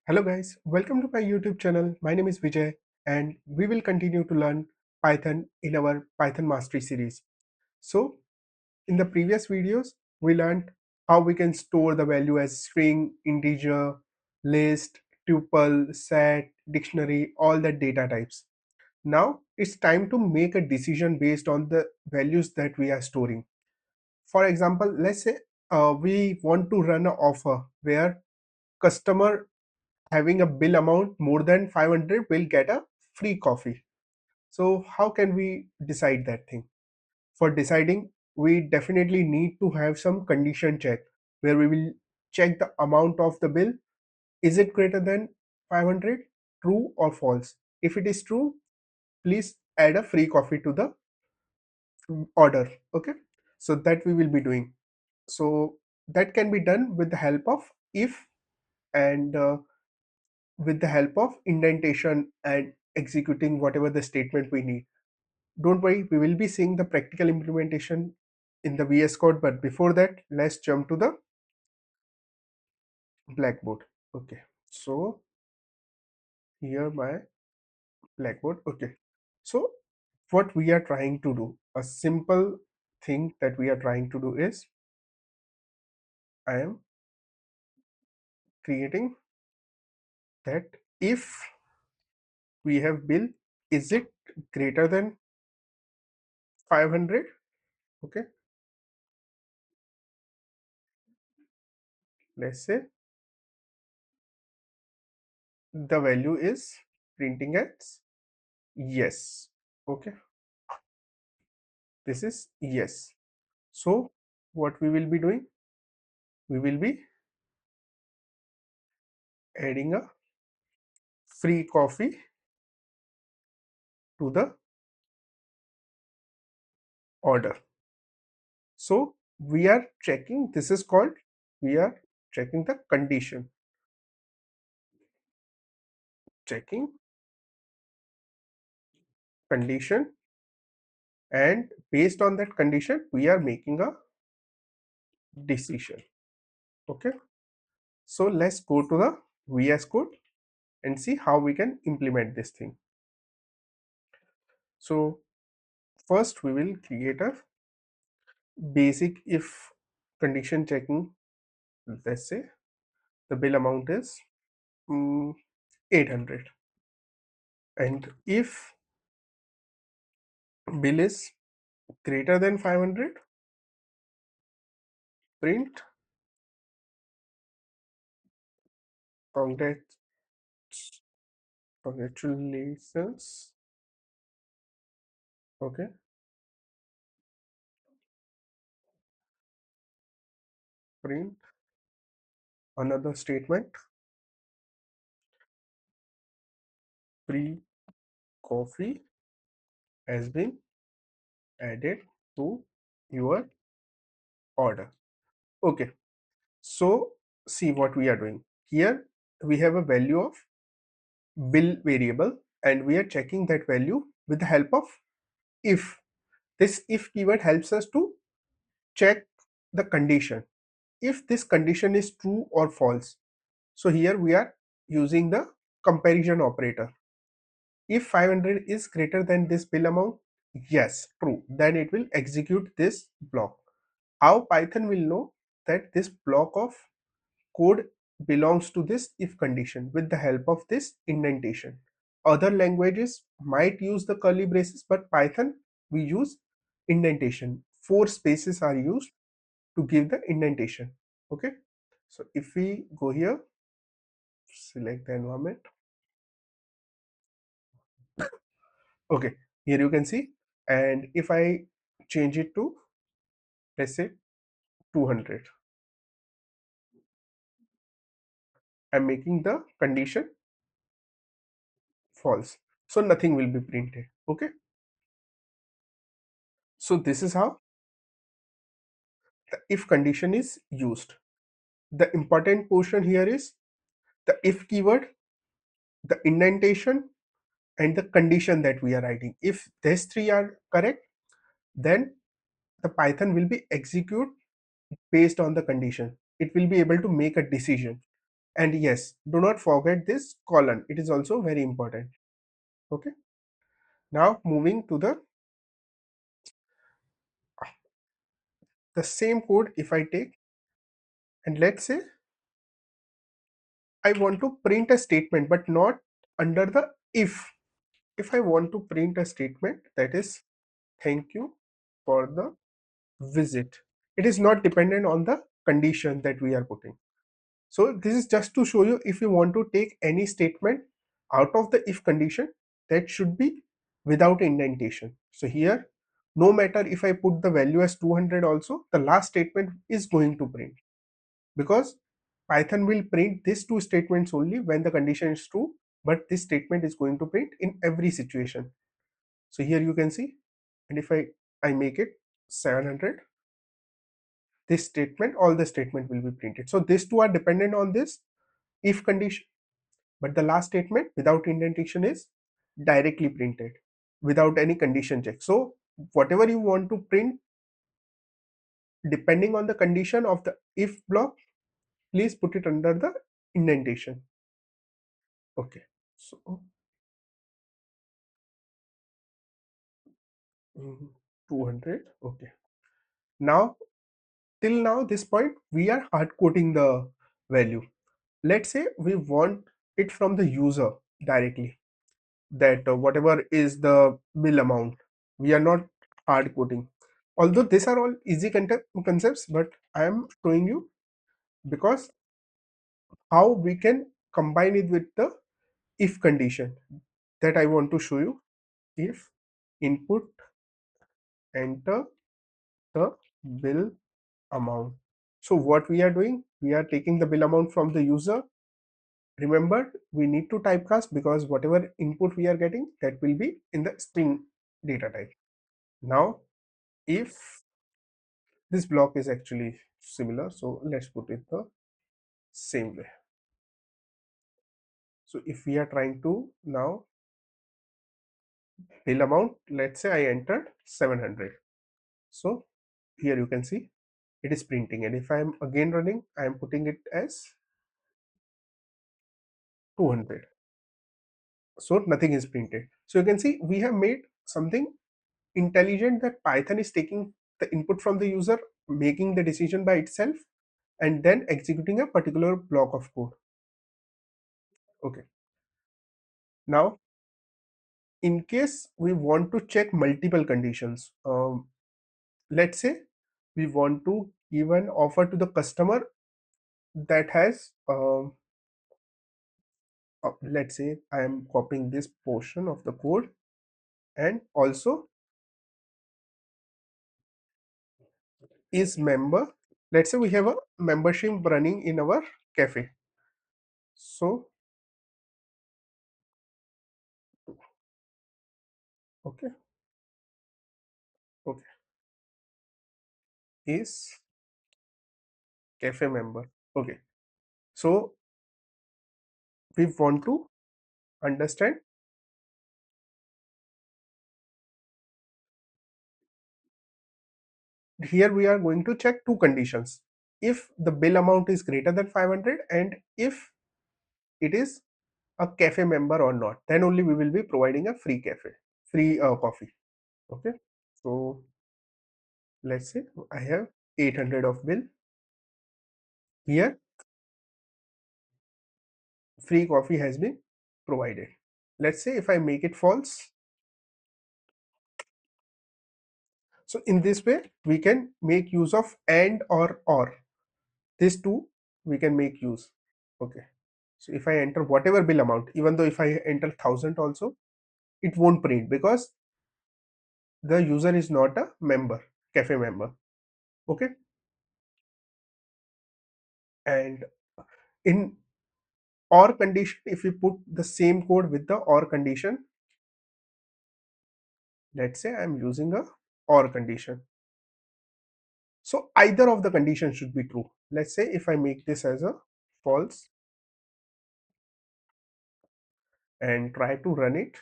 Hello guys, welcome to my YouTube channel. My name is Vijay and we will continue to learn Python in our Python Mastery series. So in the previous videos, we learned how we can store the value as string, integer, list, tuple, set, dictionary, all the data types. Now it's time to make a decision based on the values that we are storing. For example, let's say we want to run an offer where customer having a bill amount more than 500 will get a free coffee. So how can we decide that thing? For deciding, we definitely need to have some condition check where we will check the amount of the bill. Is it greater than 500? True or false? If it is true, please add a free coffee to the order. Okay. So that we will be doing. So that can be done with the help of if and with the help of indentation and executing whatever the statement we need. Don't worry, we will be seeing the practical implementation in the VS Code, but before that, let's jump to the Blackboard. Okay, so here my Blackboard. Okay, so what we are trying to do, a simple thing that we are trying to do is I am creating that if we have bill, is it greater than 500? Okay, let's say the value is printing as yes. Okay, this is yes. So what we will be doing, we will be adding a free coffee to the order. So we are checking, this is called, we are checking the condition, checking condition, and based on that condition we are making a decision. Okay, so let's go to the VS Code and see how we can implement this thing. So first we will create a basic if condition checking. Let's say the bill amount is 800, and if bill is greater than 500, print congrats congratulations. Okay, print another statement, free coffee has been added to your order. Okay, so see what we are doing here. We have a value of bill variable and we are checking that value with the help of if. This if keyword helps us to check the condition, if this condition is true or false. So here we are using the comparison operator. If 500 is greater than this bill amount, yes, true, then it will execute this block. How Python will know that this block of code belongs to this if condition? With the help of this indentation. Other languages might use the curly braces, but Python we use indentation. 4 spaces are used to give the indentation. Okay, so if we go here, select the environment. Okay, here you can see, and if I change it to, let's say, 200, I'm making the condition false, so nothing will be printed. Okay, so this is how the if condition is used. The important portion here is the if keyword, the indentation, and the condition that we are writing. If these three are correct, then the Python will be execute based on the condition. It will be able to make a decision. And yes, do not forget this colon. It is also very important. Okay. Now moving to the same code, if I take and let's say I want to print a statement, but not under the if. If I want to print a statement that is thank you for the visit, it is not dependent on the condition that we are putting. So this is just to show you, if you want to take any statement out of the if condition, that should be without indentation. So here, no matter if I put the value as 200 also, the last statement is going to print, because Python will print these two statements only when the condition is true, but this statement is going to print in every situation. So here you can see, and if I make it 700, this statement, all the statement will be printed. So these two are dependent on this if condition, but the last statement without indentation is directly printed without any condition check. So whatever you want to print, depending on the condition of the if block, please put it under the indentation. Okay, so 200. Okay, now till now this point we are hard coding the value. Let's say we want it from the user directly, that whatever is the bill amount, we are not hard coding. Although these are all easy concepts, but I am showing you because how we can combine it with the if condition, that I want to show you. If input enter the bill amount. So what we are doing, we are taking the bill amount from the user. Remember, we need to typecast because whatever input we are getting, that will be in the string data type. Now, if this block is actually similar, so let's put it the same way. So if we are trying to now bill amount, let's say I entered 700. So here you can see it is printing, and if I am again running, I am putting it as 200. So nothing is printed. So you can see we have made something intelligent, that Python is taking the input from the user, making the decision by itself, and then executing a particular block of code. Okay. Now, in case we want to check multiple conditions, let's say we want to give an offer to the customer that has, let's say I am copying this portion of the code, and also is member. Let's say we have a membership running in our cafe. So, okay, okay, is cafe member. Okay, so we want to understand, here we are going to check two conditions: if the bill amount is greater than 500, and if it is a cafe member or not, then only we will be providing a free coffee. Okay, so let's say I have 800 of bill. Here free coffee has been provided. Let's say if I make it false. So in this way we can make use of and or. These two we can make use. Okay, so if I enter whatever bill amount, even though if I enter 1000 also, it won't print because the user is not a member, cafe member. Okay, and in or condition, if we put the same code with the or condition, let's say I'm using a or condition, so either of the conditions should be true. Let's say if I make this as a false and try to run it,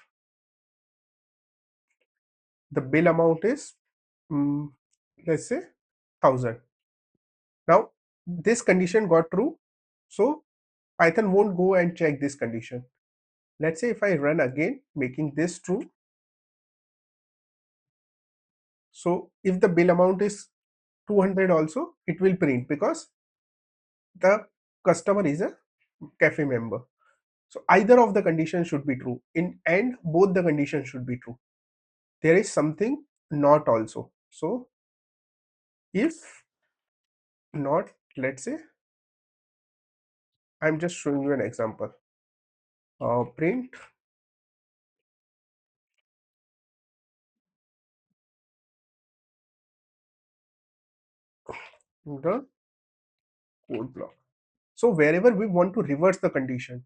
the bill amount is let's say 1000. Now this condition got true, so Python won't go and check this condition. Let's say if I run again, making this true. So if the bill amount is 200 also, it will print because the customer is a cafe member. So either of the conditions should be true. In and both the conditions should be true. There is something not also. So if not, let's say I'm just showing you an example. Print the code block. So wherever we want to reverse the condition,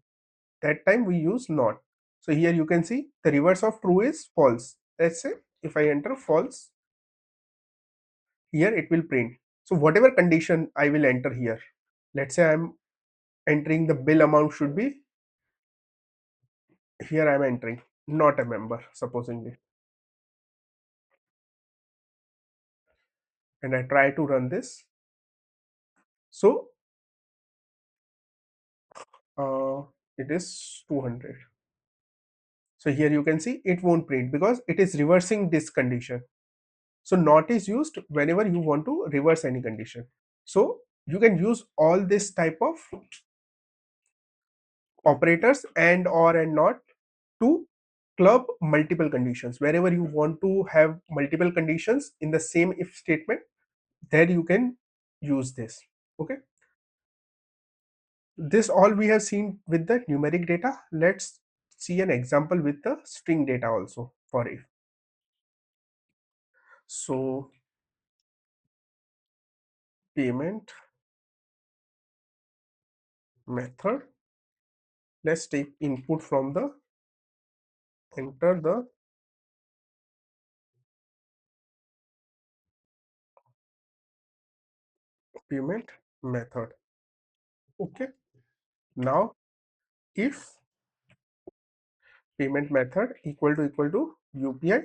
that time we use not. So here you can see the reverse of true is false. Let's say if I enter false, here it will print. So whatever condition I will enter here, let's say I'm entering the bill amount should be, here I'm entering not a member supposingly, and I try to run this. So uh, it is 200. So here you can see it won't print because it is reversing this condition. So not is used whenever you want to reverse any condition. So you can use all this type of operators and or and not to club multiple conditions. Wherever you want to have multiple conditions in the same if statement, there you can use this. Okay. This all we have seen with the numeric data. Let's see an example with the string data also for if. So payment method, let's take input from the enter the payment method. Okay. Now if payment method equal to UPI,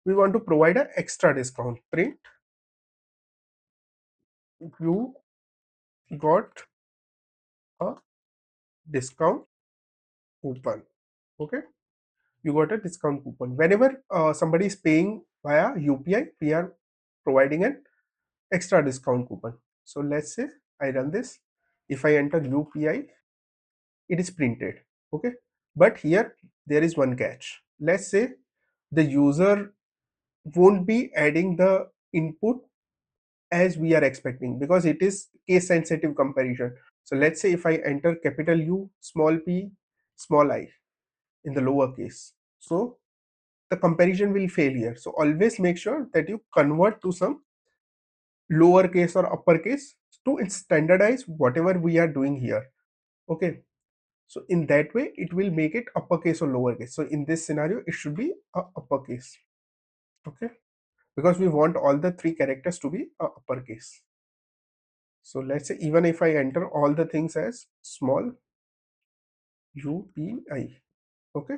we want to provide an extra discount. Print you got a discount coupon. Okay, you got a discount coupon. Whenever somebody is paying via UPI, we are providing an extra discount coupon. So let's say I run this. If I enter UPI, it is printed. Okay, but here there is one catch. Let's say the user won't be adding the input as we are expecting because it is case sensitive comparison. So let's say if I enter capital U, small p, small I in the lower case, so the comparison will fail here. So always make sure that you convert to some lower case or uppercase to standardize whatever we are doing here. Okay, so in that way it will make it uppercase or lowercase. So in this scenario it should be a uppercase. Okay, because we want all the three characters to be a uppercase. So let's say even if I enter all the things as small UPI, okay,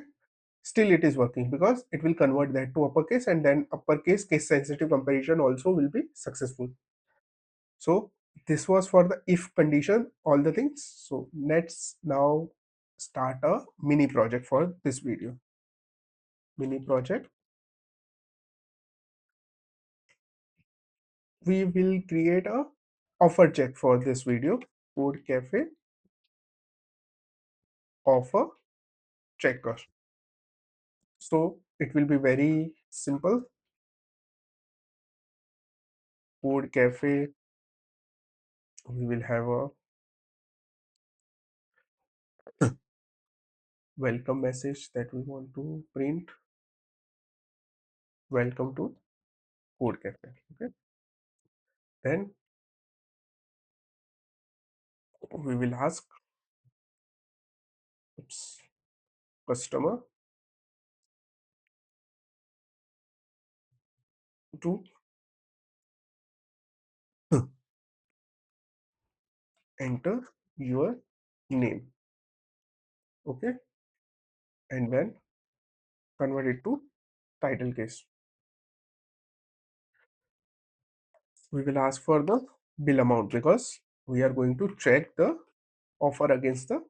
still it is working because it will convert that to uppercase, and then uppercase case sensitive comparison also will be successful. So this was for the if condition, all the things. So let's now start a mini project for this video. Mini project. We will create a offer check for this video. Code Cafe offer checker. So it will be very simple. Code Cafe. We will have a welcome message that we want to print. Welcome to Code Cafe. Okay. Then we will ask oops, customer to enter your name. Okay. And then convert it to title case. We will ask for the bill amount because we are going to check the offer against the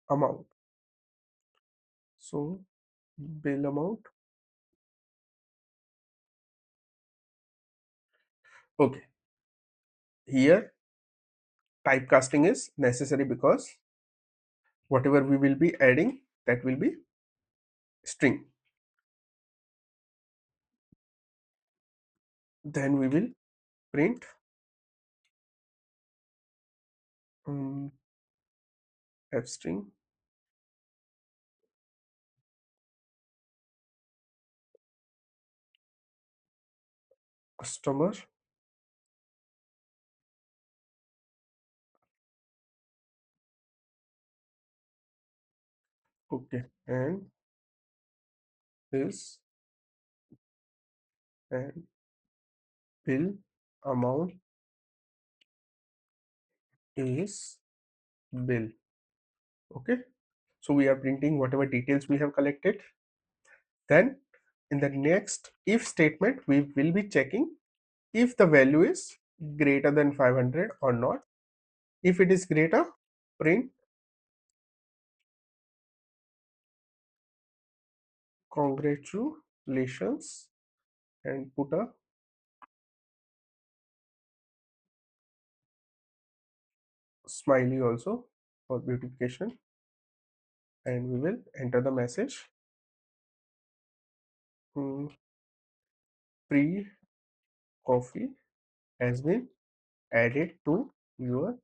amount. So bill amount. Okay, here typecasting is necessary because whatever we will be adding, that will be string. Then we will print um, f string customer. Okay, and is and bill amount is bill. Okay, so we are printing whatever details we have collected. Then in the next if statement, we will be checking if the value is greater than 500 or not. If it is greater, print congratulations and put a smiley also for beautification, and we will enter the message. Free coffee has been added to your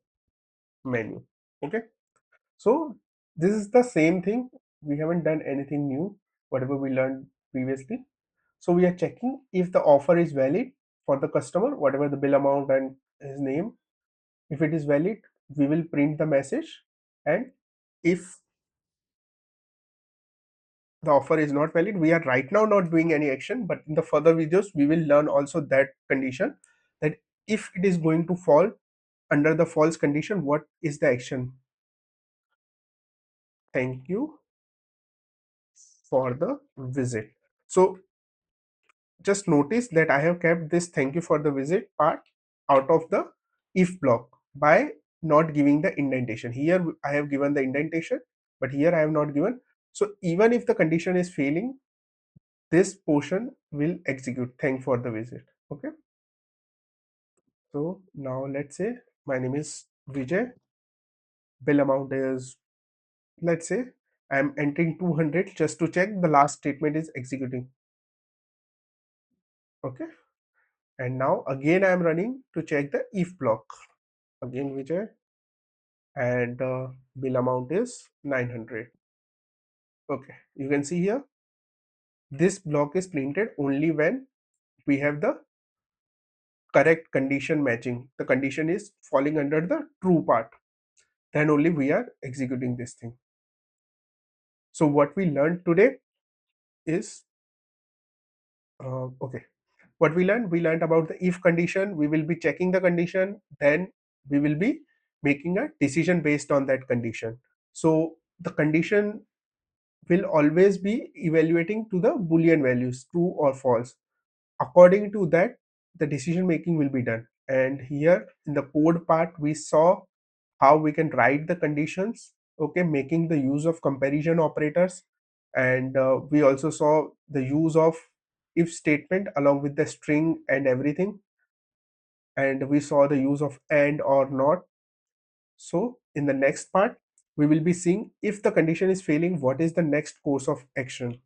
menu. Okay, so this is the same thing. We haven't done anything new, whatever we learned previously. So we are checking if the offer is valid for the customer, whatever the bill amount and his name. If it is valid, we will print the message. And if the offer is not valid, we are right now not doing any action, but in the further videos we will learn also that condition, that if it is going to fall under the false condition, what is the action. Thank you for the visit. So just notice that I have kept this thank you for the visit part out of the if block by not giving the indentation. Here I have given the indentation, but here I have not given. So even if the condition is failing, this portion will execute thank for the visit. Okay, so now let's say my name is Vijay, bill amount is, let's say I'm entering 200 just to check the last statement is executing. Okay, and now again I am running to check the if block. Again Vijay, and bill amount is 900. Okay, you can see here this block is printed only when we have the correct condition matching. The condition is falling under the true part, then only we are executing this thing. So what we learned today is okay, what we learned about the if condition. We will be checking the condition, then we will be making a decision based on that condition. So the condition will always be evaluating to the Boolean values, true or false. According to that, the decision making will be done. And here in the code part, we saw how we can write the conditions, okay, making the use of comparison operators. And we also saw the use of if statement along with the string and everything. And we saw the use of and or not. So in the next part, we will be seeing if the condition is failing, what is the next course of action.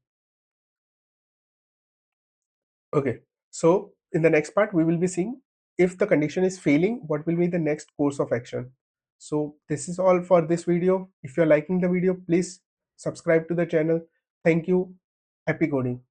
Okay, so in the next part, we will be seeing if the condition is failing, what will be the next course of action. So this is all for this video. If you're liking the video, please subscribe to the channel. Thank you. Happy coding.